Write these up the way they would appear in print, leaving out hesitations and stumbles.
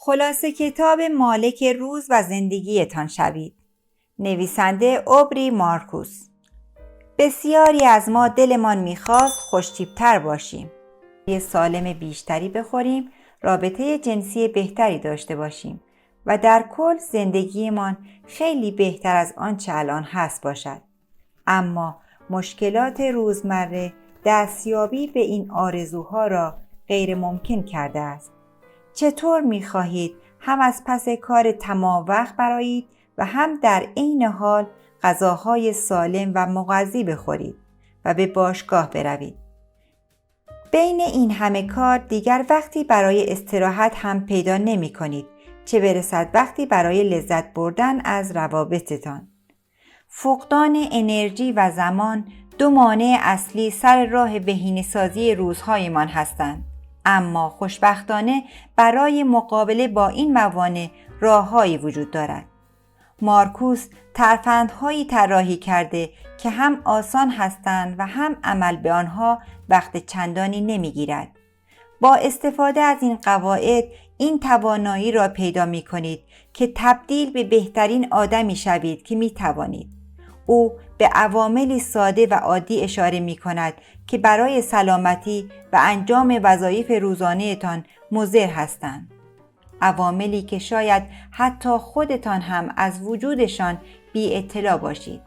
خلاصه کتاب مالک روز و زندگیتان شوید. نویسنده اوبری مارکوس. بسیاری از ما دلمان میخواست خوش‌تیپ‌تر باشیم، یه سالم بیشتری بخوریم، رابطه جنسی بهتری داشته باشیم و در کل زندگیمان خیلی بهتر از آنچه الان هست باشد. اما مشکلات روزمره دستیابی به این آرزوها را غیر ممکن کرده است. چطور می‌خواهید هم از پس کار تمام وقت برآیید و هم در عین حال غذاهای سالم و مغذی بخورید و به باشگاه بروید؟ بین این همه کار دیگر وقتی برای استراحت هم پیدا نمی‌کنید، چه برسد وقتی برای لذت بردن از روابطتان. فقدان انرژی و زمان دو مانع اصلی سر راه بهینه‌سازی روزهایمان هستند. اما خوشبختانه برای مقابله با این موانع راه‌هایی وجود دارد. مارکوس ترفندهایی طراحی کرده که هم آسان هستند و هم عمل به آنها وقت چندانی نمی‌گیرد. با استفاده از این قواعد این توانایی را پیدا می‌کنید که تبدیل به بهترین آدمی شوید که می‌توانید. او به عواملی ساده و عادی اشاره می‌کند که برای سلامتی و انجام وظایف روزانه‌تان مضر هستند. عواملی که شاید حتی خودتان هم از وجودشان بی اطلاع باشید.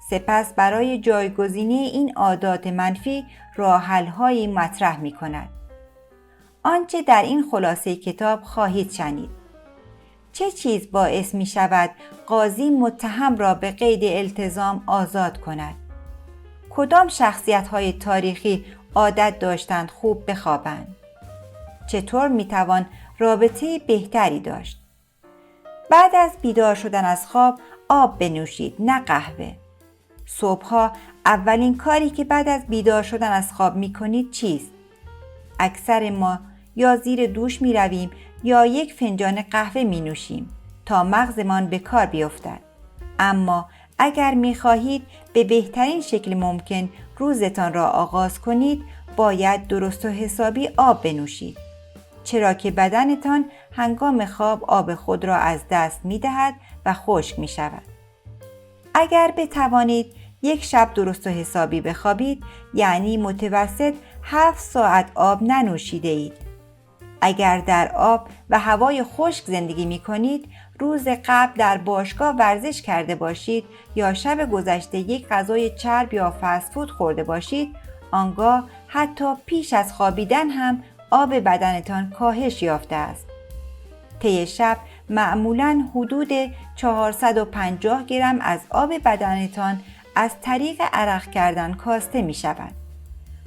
سپس برای جایگزینی این عادات منفی راه حل‌هایی مطرح می‌کند. آنچه در این خلاصه کتاب خواهید شنید. چه چیز باعث می شود قاضی متهم را به قید التزام آزاد کند؟ کدام شخصیت‌های تاریخی عادت داشتند خوب بخوابند؟ چطور می توان رابطه بهتری داشت؟ بعد از بیدار شدن از خواب آب بنوشید، نه قهوه. صبحها اولین کاری که بعد از بیدار شدن از خواب می کنید چیست؟ اکثر ما یا زیر دوش می رویم یا یک فنجان قهوه می نوشیم تا مغزمان به کار بیفتد. اما اگر می خواهید به بهترین شکل ممکن روزتان را آغاز کنید، باید درست و حسابی آب بنوشید. چرا که بدنتان هنگام خواب آب خود را از دست می دهد و خشک می شود. اگر بتوانید یک شب درست و حسابی بخوابید، یعنی متوسط 7 ساعت آب ننوشیده اید. اگر در آب و هوای خشک زندگی می کنید، روز قبل در باشگاه ورزش کرده باشید یا شب گذشته یک غذای چرب یا فست فود خورده باشید، آنگاه حتی پیش از خوابیدن هم آب بدنتان کاهش یافته است. طی شب معمولاً حدود 450 گرم از آب بدنتان از طریق عرق کردن کاسته می شود.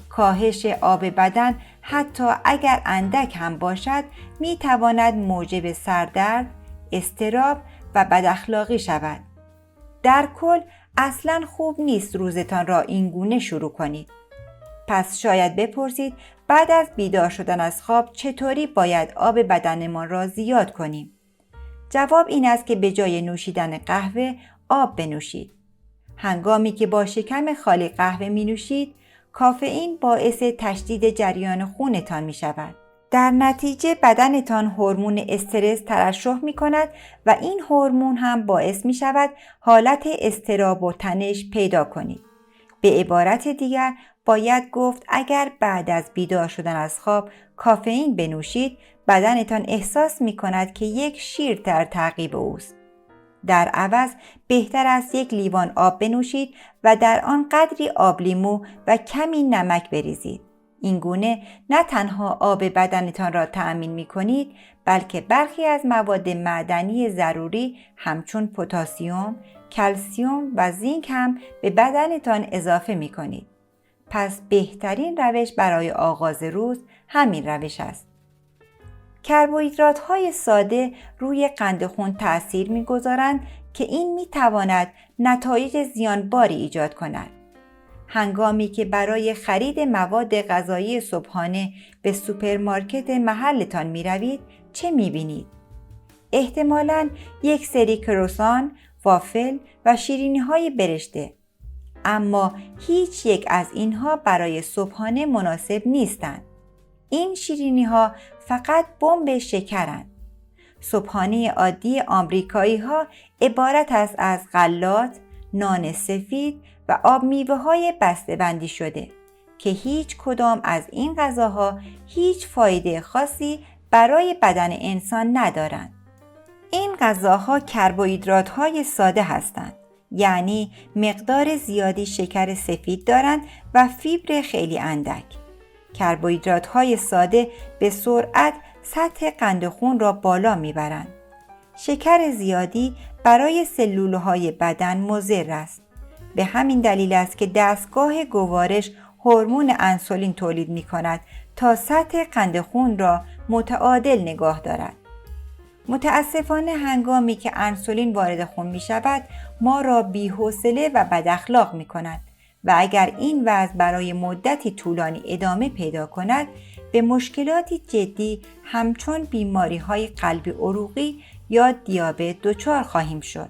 کاهش آب بدن حتی اگر اندک هم باشد می تواند موجب سردرد، اضطراب و بداخلاقی شود. در کل اصلاً خوب نیست روزتان را این گونه شروع کنید. پس شاید بپرسید بعد از بیدار شدن از خواب چطوری باید آب بدنمان را زیاد کنیم؟ جواب این است که به جای نوشیدن قهوه آب بنوشید. هنگامی که با شکم خالی قهوه می نوشید، کافئین باعث تشدید جریان خونتان می شود. در نتیجه بدنتان هورمون استرس ترشح می کند و این هورمون هم باعث می شود حالت اضطراب و تنش پیدا کنید. به عبارت دیگر باید گفت اگر بعد از بیدار شدن از خواب کافئین بنوشید، بدنتان احساس می کند که یک شیر در تعقیب اوست. در عوض بهتر است یک لیوان آب بنوشید و در آن قدری آب لیمو و کمی نمک بریزید. این گونه نه تنها آب بدنتان را تأمین می کنید، بلکه برخی از مواد معدنی ضروری همچون پتاسیم، کلسیم و زینک هم به بدنتان اضافه می کنید. پس بهترین روش برای آغاز روز همین روش است. کربوهیدرات‌های ساده روی قند خون تأثیر می‌گذارند که این می‌تواند نتایج زیانباری ایجاد کند. هنگامی که برای خرید مواد غذایی صبحانه به سوپرمارکت محلتان می‌روید، چه می‌بینید؟ احتمالاً یک سری کروسان، وافل و شیرینی‌های برشته. اما هیچ یک از اینها برای صبحانه مناسب نیستند. این شیرینی‌ها فقط بمب شکرند. صبحانه عادی آمریکایی ها عبارت است از غلات، نان سفید و آب میوه های بسته بندی شده که هیچ کدام از این غذاها هیچ فایده خاصی برای بدن انسان ندارند. این غذاها کربوهیدرات های ساده هستند، یعنی مقدار زیادی شکر سفید دارند و فیبر خیلی اندک. کربوهیدرات های ساده به سرعت سطح قند خون را بالا میبرند. شکر زیادی برای سلولهای بدن مضر است. به همین دلیل است که دستگاه گوارش هورمون انسولین تولید می‌کند تا سطح قند خون را متعادل نگاه دارد. متاسفانه هنگامی که انسولین وارد خون می‌شود، ما را بی‌حوصله و بد می‌کند و اگر این وضع برای مدتی طولانی ادامه پیدا کند، به مشکلاتی جدی همچون بیماری‌های قلبی عروقی یا دیابت دچار خواهیم شد.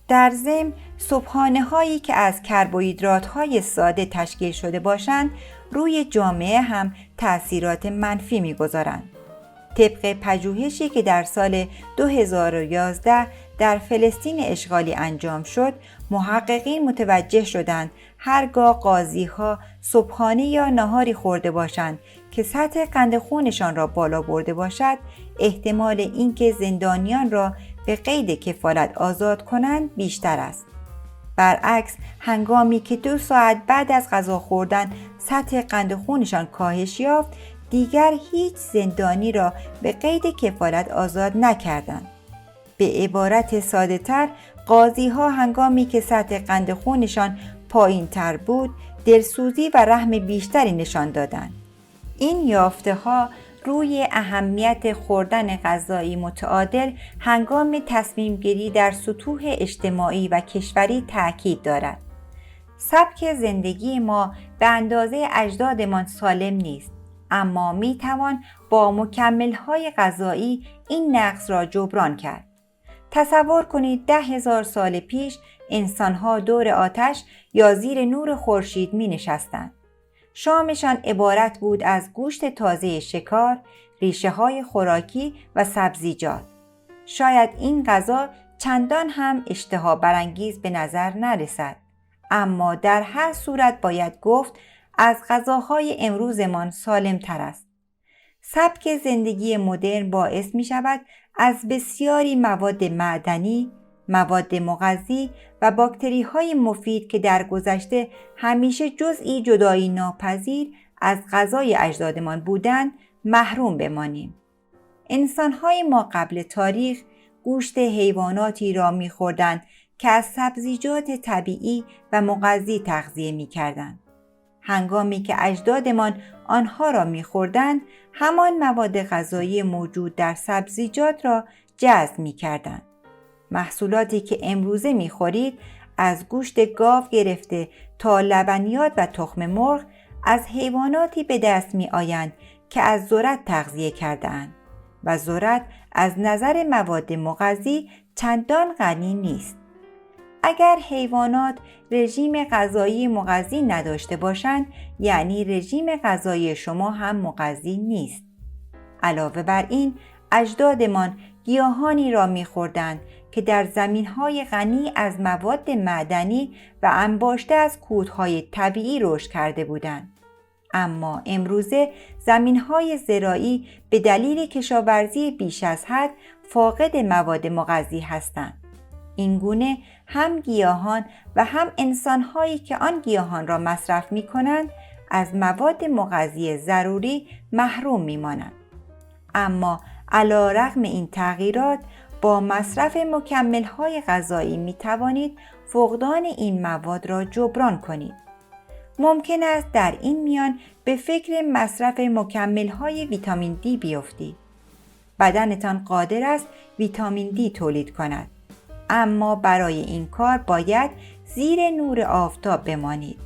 در ضمن صبحانه‌هایی که از کربوهیدرات‌های ساده تشکیل شده باشند، روی جامعه هم تأثیرات منفی می‌گذارند. طبق پژوهشی که در سال 2011 در فلسطین اشغالی انجام شد، محققین متوجه شدند هرگاه قاضی‌ها صبحانه یا نهاری خورده باشند که سطح قند خونشان را بالا برده باشد، احتمال اینکه زندانیان را به قید کفالت آزاد کنند بیشتر است. برعکس، هنگامی که 2 ساعت بعد از غذا خوردن سطح قند خونشان کاهش یافت، دیگر هیچ زندانی را به قید کفالت آزاد نکردند. به عبارت ساده تر، قاضی ها هنگامی که سطح قند خونشان پایین تر بود، دلسوزی و رحم بیشتری نشان دادند. این یافته ها روی اهمیت خوردن غذایی متعادل هنگام تصمیم گیری در سطوح اجتماعی و کشوری تأکید دارد. سبک زندگی ما به اندازه اجدادمان سالم نیست، اما می توان با مکمل‌های غذایی این نقص را جبران کرد. تصور کنید 10,000 سال پیش انسان‌ها دور آتش یا زیر نور خورشید می نشستند. شامشان عبارت بود از گوشت تازه شکار، ریشه‌های خوراکی و سبزیجات. شاید این غذا چندان هم اشتها برانگیز به نظر نرسد، اما در هر صورت باید گفت از غذاهای امروزمان سالم تر است. سبک زندگی مدرن باعث می شود از بسیاری مواد معدنی، مواد مغذی و باکتری های مفید که در گذشته همیشه جزئی جدایی ناپذیر از غذای اجدادمان بودند محروم بمانیم. انسان‌های ما قبل تاریخ گوشت حیواناتی را می‌خوردند که از سبزیجات طبیعی و مغذی تغذیه می‌کردند. هنگامی که اجدادمان آنها را می‌خوردند، همان مواد غذایی موجود در سبزیجات را جذب می‌کردند. محصولاتی که امروزه می‌خورید، از گوشت گاو گرفته تا لبنیات و تخم مرغ، از حیواناتی به دست می‌آیند که از ذرت تغذیه کرده‌اند و ذرت از نظر مواد مغذی چندان غنی نیست. اگر حیوانات رژیم غذایی مغذی نداشته باشند، یعنی رژیم غذایی شما هم مغذی نیست. علاوه بر این، اجدادمان گیاهانی را می‌خوردند که در زمین‌های غنی از مواد معدنی و انباشته از کودهای طبیعی رشد کرده بودند. اما امروزه زمین‌های زراعی به دلیل کشاورزی بیش از حد فاقد مواد مغذی هستند. این گونه هم گیاهان و هم انسان‌هایی که آن گیاهان را مصرف می‌کنند از مواد مغذی ضروری محروم می‌مانند. اما علی‌رغم این تغییرات، با مصرف مکمل‌های غذایی می‌توانید فقدان این مواد را جبران کنید. ممکن است در این میان به فکر مصرف مکمل‌های ویتامین دی بیفتید. بدنتان قادر است ویتامین دی تولید کند، اما برای این کار باید زیر نور آفتاب بمانید.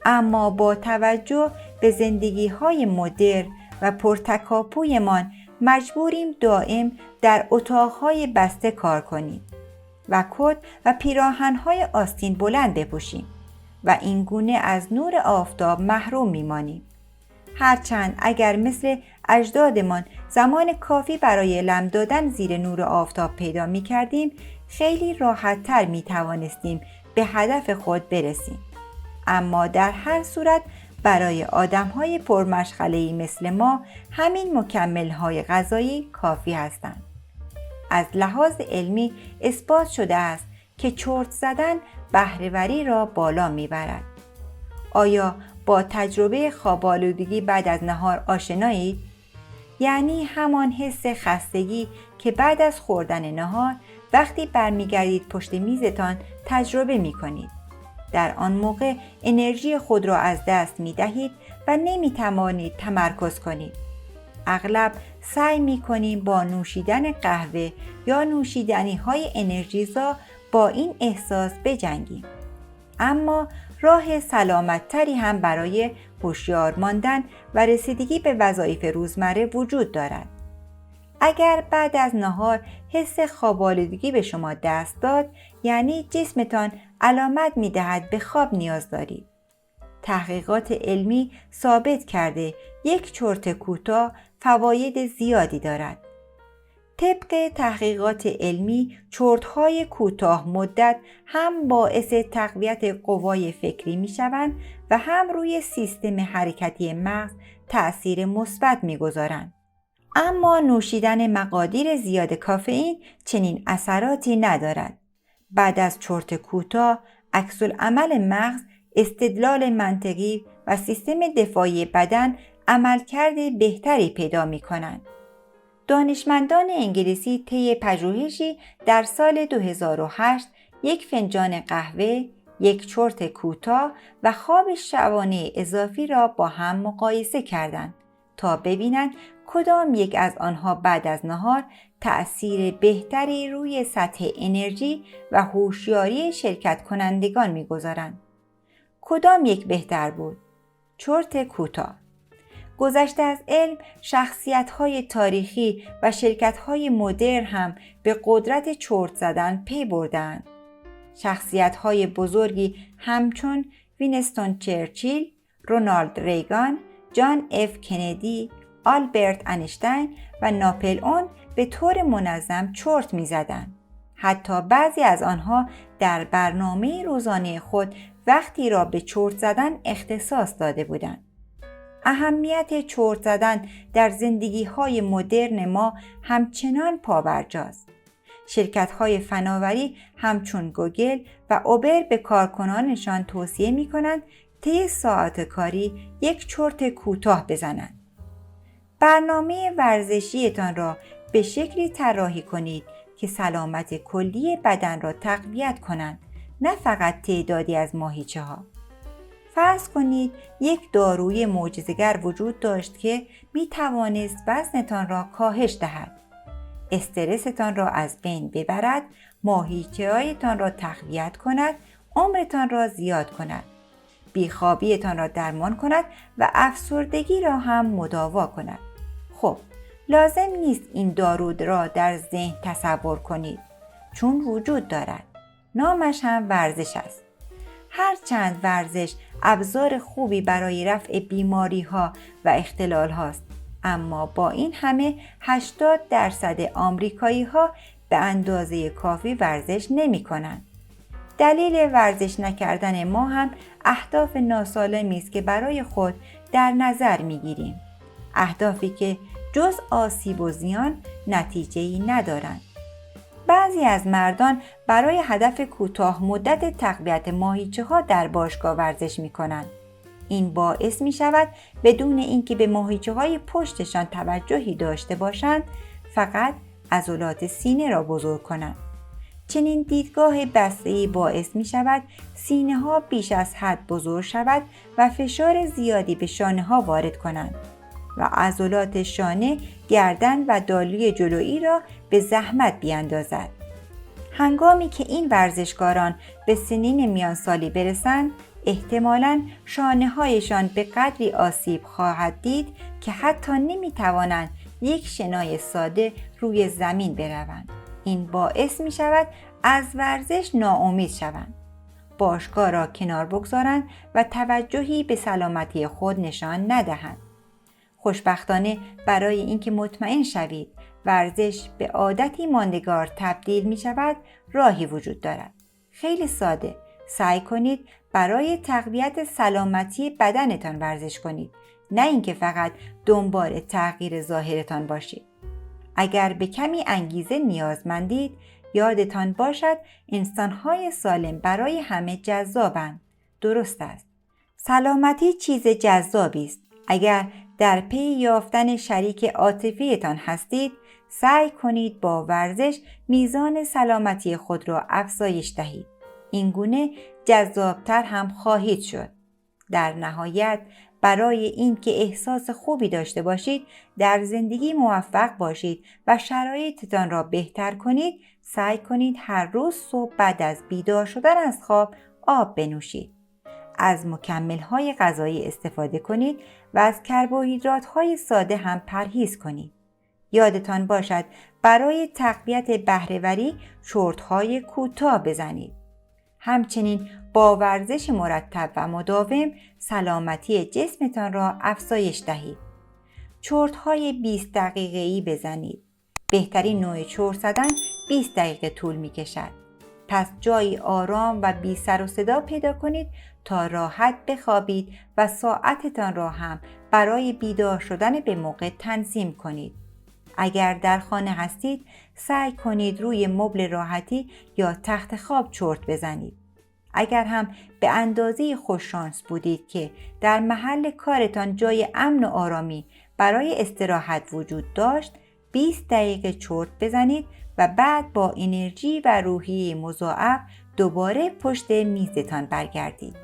اما با توجه به زندگی‌های مدرن و پرتکاپویمان مجبوریم دائم در اتاق‌های بسته کار کنیم و کت و پیراهن‌های آستین بلند بپوشیم و این گونه از نور آفتاب محروم می‌مانیم. هرچند اگر مثل اجدادمان زمان کافی برای لم دادن زیر نور آفتاب پیدا می کردیم، خیلی راحت تر می توانستیم به هدف خود برسیم. اما در هر صورت برای آدم‌های پرمشغله‌ای مثل ما همین مکمل‌های غذایی کافی هستند. از لحاظ علمی اثبات شده است که چرت زدن بهره‌وری را بالا می‌برد. آیا با تجربه خواب‌آلودگی بعد از نهار آشنایید؟ یعنی همان حس خستگی که بعد از خوردن نهار وقتی برمیگردید پشت میزتان تجربه می‌کنید. در آن موقع انرژی خود را از دست می‌دهید و نمی‌توانید تمرکز کنید. اغلب سعی می‌کنیم با نوشیدن قهوه یا نوشیدنی‌های انرژیزا با این احساس بجنگیم. اما راه سلامت‌تری هم برای هوشیار ماندن و رسیدگی به وظایف روزمره وجود دارد. اگر بعد از نهار حس خواب‌آلودگی به شما دست داد، یعنی جسمتان علامت می‌دهد به خواب نیاز دارید. تحقیقات علمی ثابت کرده یک چرت کوتاه فواید زیادی دارد. طبق تحقیقات علمی، چرت‌های کوتاه مدت هم باعث تقویت قوای فکری می‌شوند و هم روی سیستم حرکتی مغز تأثیر مثبت می‌گذارند. اما نوشیدن مقادیر زیاد کافئین چنین اثراتی ندارد. بعد از چرت کوتاه، عکس‌العمل مغز، استدلال منطقی و سیستم دفاعی بدن عملکرد بهتری پیدا می‌کنند. دانشمندان انگلیسی طی پژوهشی در سال 2008 یک فنجان قهوه، یک چرت کوتاه و خواب شبانه اضافی را با هم مقایسه کردند تا ببینند کدام یک از آنها بعد از نهار تأثیر بهتری روی سطح انرژی و هوشیاری شرکت کنندگان می‌گذارند. کدام یک بهتر بود؟ چرت کوتاه. گذشته از علم، شخصیت‌های تاریخی و شرکت‌های مدرن هم به قدرت چرت زدن پی بردند. شخصیت‌های بزرگی همچون وینستون چرچیل، رونالد ریگان، جان اف کندی، آلبرت انیشتین و ناپلئون به طور منظم چرت می‌زدند. حتی بعضی از آنها در برنامه روزانه خود وقتی را به چرت زدن اختصاص داده بودند. اهمیت چرت زدن در زندگی‌های مدرن ما همچنان پابرجاست. شرکت‌های فناوری همچون گوگل و اوبر به کارکنانشان توصیه می‌کنند طی ساعت کاری یک چرت کوتاه بزنند. برنامه ورزشیتان را به شکلی طراحی کنید که سلامت کلی بدن را تقویت کنند، نه فقط تعدادی از ماهیچه‌ها. فرض کنید یک داروی معجزه‌گر وجود داشت که می توانست وزنتان را کاهش دهد، استرستان را از بین ببرد، ماهیچه‌هایتان را تقویت کند، عمرتان را زیاد کند، بیخوابیتان را درمان کند و افسردگی را هم مداوا کند. خب، لازم نیست این دارو را در ذهن تصور کنید، چون وجود دارد. نامش هم ورزش است. هرچند ورزش ابزار خوبی برای رفع بیماری‌ها و اختلال هاست، اما با این همه 80% آمریکایی‌ها به اندازه کافی ورزش نمی‌کنند. دلیل ورزش نکردن ما هم اهداف ناسالمی است که برای خود در نظر می‌گیریم. اهدافی که جز آسیب و زیان نتیجه‌ای ندارند. بعضی از مردان برای هدف کوتاه مدت تقویت ماهیچه‌ها در باشگاه ورزش می‌کنند. این باعث می‌شود بدون اینکه به ماهیچه‌های پشتشان توجهی داشته باشند، فقط عضلات سینه را بزرگ کنند. چنین دیدگاه بسته‌ای باعث می‌شود سینه‌ها بیش از حد بزرگ شود و فشار زیادی به شانه‌ها وارد کنند و عضلات شانه، گردن و دالوی جلویی را به زحمت بیاندازد. هنگامی که این ورزشکاران به سنین میانسالی برسند، احتمالاً شانه‌هایشان به قدری آسیب خواهد دید که حتی نمی‌توانند یک شنای ساده روی زمین بروند. این باعث می‌شود از ورزش ناامید شوند، باشگاه را کنار بگذارند و توجهی به سلامتی خود نشان ندهند. خوشبختانه برای اینکه مطمئن شوید ورزش به عادتی ماندگار تبدیل می شود، راهی وجود دارد. خیلی ساده، سعی کنید برای تقویت سلامتی بدنتان ورزش کنید، نه اینکه فقط دنبال تغییر ظاهرتان باشید. اگر به کمی انگیزه نیازمندید، یادتان باشد انسان‌های سالم برای همه جذابند. درست است. سلامتی چیز جذابی است. اگر در پی یافتن شریک عاطفی‌تان هستید، سعی کنید با ورزش میزان سلامتی خود را افزایش دهید. این گونه جذابتر هم خواهید شد. در نهایت، برای اینکه احساس خوبی داشته باشید، در زندگی موفق باشید و شرایطتان را بهتر کنید، سعی کنید هر روز صبح بعد از بیدار شدن از خواب آب بنوشید. از مکمل‌های غذایی استفاده کنید و از کربوهیدرات‌های ساده هم پرهیز کنید. یادتان باشد برای تقویت بهره‌وری چرت‌های کوتاه بزنید. همچنین با ورزش مرتب و مداوم سلامتی جسمتان را افزایش دهید. چرت‌های 20 دقیقه‌ای بزنید. بهترین نوع چرت زدن 20 دقیقه طول می‌کشد. پس جایی آرام و بی سر و صدا پیدا کنید تا راحت بخوابید و ساعتتان را هم برای بیدار شدن به موقع تنظیم کنید. اگر در خانه هستید، سعی کنید روی مبل راحتی یا تخت خواب چرت بزنید. اگر هم به اندازه خوششانس بودید که در محل کارتان جای امن و آرامی برای استراحت وجود داشت، 20 دقیقه چرت بزنید و بعد با انرژی و روحیه مضاعف دوباره پشت میزتان برگردید.